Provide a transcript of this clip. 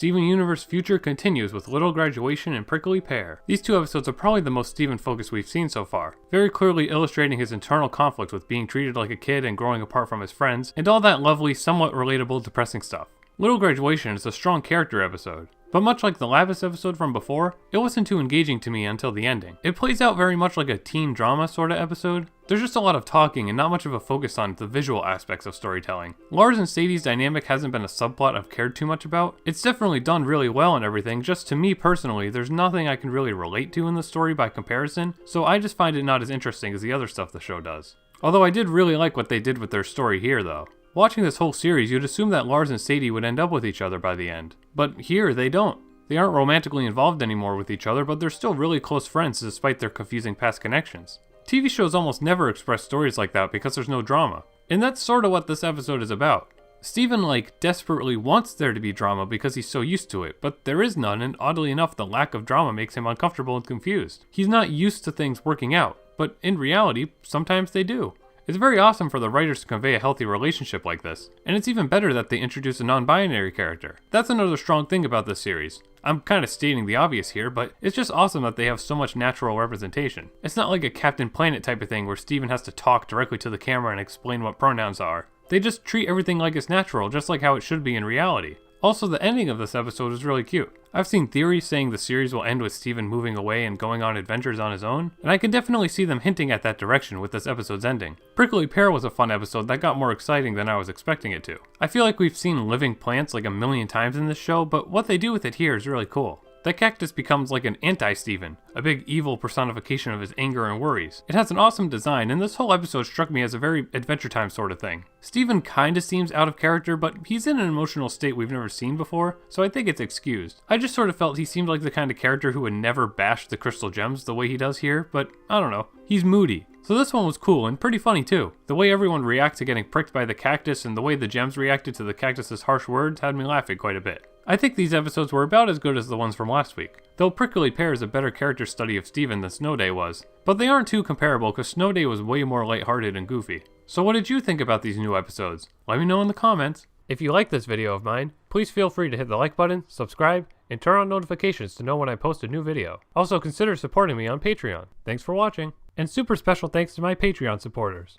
Steven Universe future continues with Little Graduation and Prickly Pear. These two episodes are probably the most Steven focus we've seen so far, very clearly illustrating his internal conflict with being treated like a kid and growing apart from his friends, and all that lovely, somewhat relatable, depressing stuff. Little Graduation is a strong character episode, but much like the Lavis episode from before, it wasn't too engaging to me until the ending. It plays out very much like a teen drama sorta episode. There's just a lot of talking and not much of a focus on the visual aspects of storytelling. Lars and Sadie's dynamic hasn't been a subplot I've cared too much about. It's definitely done really well and everything, just to me personally, there's nothing I can really relate to in the story by comparison, so I just find it not as interesting as the other stuff the show does. Although I did really like what they did with their story here though. Watching this whole series, you'd assume that Lars and Sadie would end up with each other by the end. But here, they don't. They aren't romantically involved anymore with each other, but they're still really close friends despite their confusing past connections. TV shows almost never express stories like that because there's no drama. And that's sorta what this episode is about. Steven, desperately wants there to be drama because he's so used to it, but there is none, and oddly enough, the lack of drama makes him uncomfortable and confused. He's not used to things working out, but in reality, sometimes they do. It's very awesome for the writers to convey a healthy relationship like this, and it's even better that they introduce a non-binary character. That's another strong thing about this series. I'm kind of stating the obvious here, but it's just awesome that they have so much natural representation. It's not like a Captain Planet type of thing where Steven has to talk directly to the camera and explain what pronouns are. They just treat everything like it's natural, just like how it should be in reality. Also, the ending of this episode is really cute. I've seen theories saying the series will end with Steven moving away and going on adventures on his own, and I can definitely see them hinting at that direction with this episode's ending. Prickly Pear was a fun episode that got more exciting than I was expecting it to. I feel like we've seen living plants like a million times in this show, but what they do with it here is really cool. That cactus becomes like an anti-Steven, a big evil personification of his anger and worries. It has an awesome design, and this whole episode struck me as a very Adventure Time sort of thing. Steven kinda seems out of character, but he's in an emotional state we've never seen before, so I think it's excused. I just sort of felt he seemed like the kind of character who would never bash the crystal gems the way he does here, but I don't know. He's moody. So this one was cool and pretty funny too. The way everyone reacts to getting pricked by the cactus and the way the gems reacted to the cactus's harsh words had me laughing quite a bit. I think these episodes were about as good as the ones from last week, though Prickly Pear is a better character study of Steven than Snow Day was. But they aren't too comparable because Snow Day was way more lighthearted and goofy. So what did you think about these new episodes? Let me know in the comments. If you like this video of mine, please feel free to hit the like button, subscribe, and turn on notifications to know when I post a new video. Also consider supporting me on Patreon. Thanks for watching, and super special thanks to my Patreon supporters.